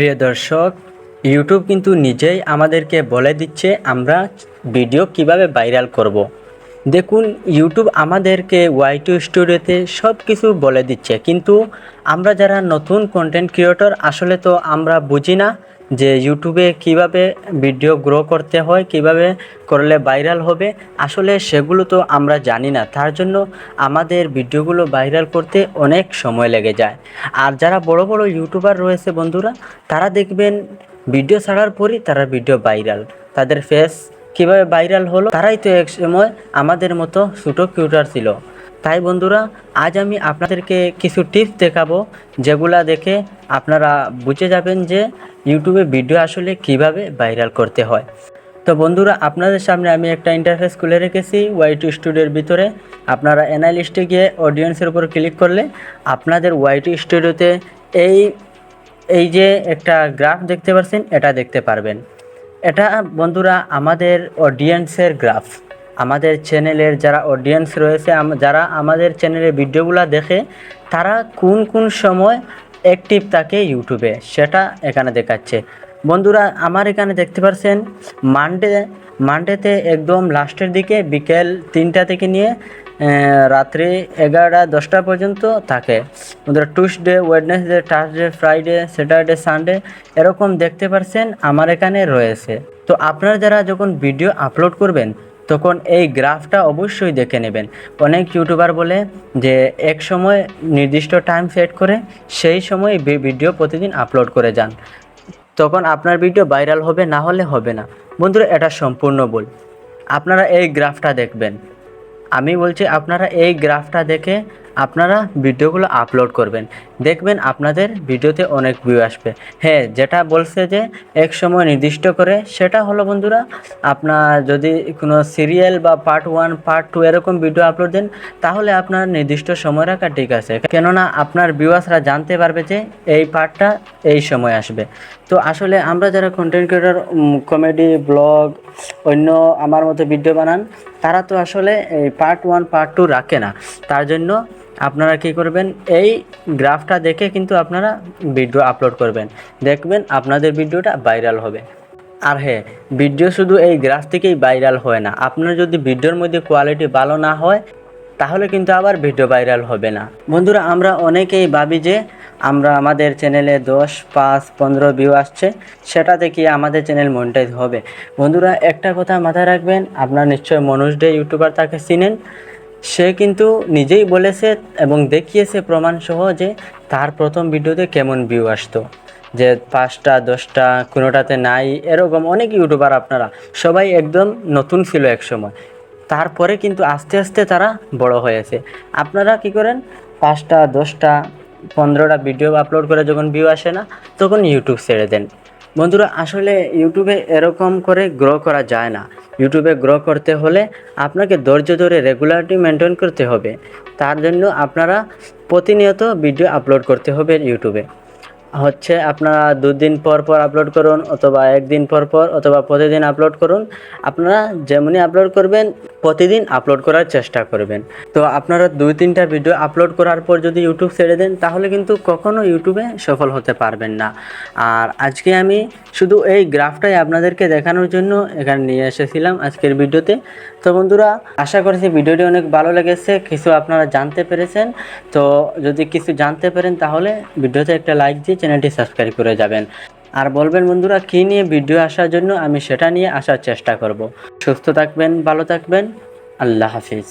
প্রিয় দর্শক, ইউটিউব কিন্তু নিজেই আমাদেরকে বলে দিচ্ছে আমরা ভিডিও কিভাবে ভাইরাল করব। দেখুন, ইউটিউব আমাদেরকে ওয়াই2 স্টুডিওতে সব কিছু বলে দিচ্ছে, কিন্তু আমরা যারা নতুন কন্টেন্ট ক্রিয়েটর আসলে তো আমরা বুঝি না যে ইউটিউবে কিভাবে ভিডিও গ্রো করতে হয়, কিভাবে করলে ভাইরাল হবে। আসলে সেগুলো তো আমরা জানি না, তার জন্য আমাদের ভিডিওগুলো ভাইরাল করতে অনেক সময় লেগে যায়। আর যারা বড় বড় ইউটিউবার রয়েছে বন্ধুরা, তারা দেখবেন ভিডিও ছাড়ার পরই তারা ভিডিও ভাইরাল। তাদের ফেস কীভাবে ভাইরাল হলো, তারাই তো এক সময় আমাদের মতো ছোটো ক্রিয়েটর ছিল। তাই বন্ধুরা, আজ আমি আপনাদেরকে কিছু টিপস দেখাবো, যেগুলা দেখে আপনারা বুঝে যাবেন যে ইউটিউবে ভিডিও আসলে কিভাবে ভাইরাল করতে হয়। তো বন্ধুরা, আপনাদের সামনে আমি একটা ইন্টারফেস খুলে রেখেছি ওয়াই2 স্টুডিওর ভিতরে। আপনারা অ্যানালিস্টে গিয়ে অডিয়েন্সের উপর ক্লিক করলে আপনাদের ওয়াই2 স্টুডিওতে এই যে একটা গ্রাফ দেখতে পাচ্ছেন, এটা দেখতে পারবেন। এটা বন্ধুরা আমাদের অডিয়েন্সের গ্রাফ। আমাদের চ্যানেলের যারা অডিয়েন্স রয়েছে, যারা আমাদের চ্যানেলের ভিডিওগুলো দেখে, তারা কোন কোন সময় অ্যাক্টিভ থাকে ইউটিউবে, সেটা এখানে দেখাচ্ছে। বন্ধুরা, আমার এখানে দেখতে পাচ্ছেন মানডেতে একদম লাস্টের দিকে বিকেল 3টা থেকে নিয়ে রাত্রি 11টা-10টা পর্যন্ত থাকে। বন্ধুরা, Tuesday, Wednesday, Thursday, Friday, Saturday, Sunday এরকম দেখতে পাচ্ছেন আমার এখানে রয়েছে। তো আপনারা যারা যখন ভিডিও আপলোড করবেন তখন এই গ্রাফটা অবশ্যই দেখে নেবেন। অনেক ইউটিউবার বলে যে এক সময় নির্দিষ্ট টাইম সেট করে সেই সময় ভিডিও প্রতিদিন আপলোড করে যান, তখন আপনার ভিডিও ভাইরাল হবে, না হলে হবে না। বন্ধুরা, এটা সম্পূর্ণ ভুল। আপনারা এই গ্রাফটা দেখবেন, আমি বলছি আপনারা এই গ্রাফটা দেখে আপনারা ভিডিওগুলো আপলোড করবেন, দেখবেন আপনাদের ভিডিওতে অনেক ভিউ আসবে। হ্যাঁ, যেটা বলছে যে এক সময় নির্দিষ্ট করে, সেটা হলো বন্ধুরা, আপনার যদি কোনো সিরিয়াল বা পার্ট 1, পার্ট 2 এরকম ভিডিও আপলোড দেন, তাহলে আপনার নির্দিষ্ট সময় রাখা ঠিক আছে, কেননা আপনার ভিউয়ার্সরা জানতে পারবে যে এই পার্টটা এই সময় আসবে। তো আসলে আমরা যারা কন্টেন্ট ক্রিয়েটর, কমেডি ব্লগ, অন্য আমার মতো ভিডিও বানান, তারা তো আসলে এই পার্ট 1, পার্ট 2 রাখে না। তার জন্য আপনারা কী করবেন, এই গ্রাফটা দেখে কিন্তু আপনারা ভিডিও আপলোড করবেন, দেখবেন আপনাদের ভিডিওটা ভাইরাল হবে। আর হ্যাঁ, ভিডিও শুধু এই গ্রাফ থেকেই ভাইরাল হয় না, আপনার যদি ভিডিওর মধ্যে কোয়ালিটি ভালো না হয়, তাহলে কিন্তু আবার ভিডিও ভাইরাল হবে না। বন্ধুরা, আমরা অনেকেই ভাবি যে আমাদের চ্যানেলে 10, 5, 15 ভিউ আসছে, সেটা দেখি আমাদের চ্যানেল মনিটাইজ হবে। বন্ধুরা, একটা কথা মাথায় রাখবেন, আপনার নিশ্চয় মনোজ ডে ইউটিউবার তাকে চিনেন। সে কিন্তু নিজেই বলেছে এবং দেখিয়েছে প্রমাণসহ যে তার প্রথম ভিডিওতে কেমন ভিউ আসতো, যে 5টা, 10টা, কোনোটাতে নাই। এরকম অনেক ইউটিউবার আপনারা সবাই একদম নতুন ছিল এক সময়, তারপরে কিন্তু আস্তে আস্তে তারা বড় হয়েছে। আপনারা কি করেন, 5টা, 10টা, 15টা ভিডিও আপলোড করে যখন ভিউ আসে না, তখন ইউটিউব ছেড়ে দেন। বন্ধুরা, আসলে ইউটিউবে এরকম করে গ্রো করা যায় না। ইউটিউবে গ্রো করতে হলে আপনাকে ধৈর্য ধরে রেগুলারিটি মেনটেন করতে হবে। তার জন্য আপনারা প্রতিনিয়ত ভিডিও আপলোড করতে হবে ইউটিউবে। আপনারা 2 দিন পর পর আপলোড করুন, অথবা 1 দিন পর পর, অথবা প্রতিদিন আপলোড করুন। আপনারা যেমনই আপলোড করবেন, প্রতিদিন আপলোড করার চেষ্টা করবেন। তো আপনারা 2-3টা ভিডিও আপলোড করার পর যদি ইউটিউব ছেড়ে দেন, তাহলে কিন্তু কখনো ইউটিউবে সফল হতে পারবেন না। আর আজকে আমি শুধু এই গ্রাফটাই আপনাদেরকে দেখানোর জন্য এখানে নিয়ে এসেছিলাম আজকের ভিডিওতে। তো বন্ধুরা, আশা করছি ভিডিওটি অনেক ভালো লেগেছে, কিছু আপনারা জানতে পেরেছেন। তো যদি কিছু জানতে পারেন, তাহলে ভিডিওতে একটা লাইক দিয়ে চ্যানেলটি সাবস্ক্রাইব করে যাবেন। আর বলবেন বন্ধুরা কী নিয়ে ভিডিও আসার জন্য, আমি সেটা নিয়ে আসার চেষ্টা করব। সুস্থ থাকবেন, ভালো থাকবেন, আল্লাহ হাফিজ।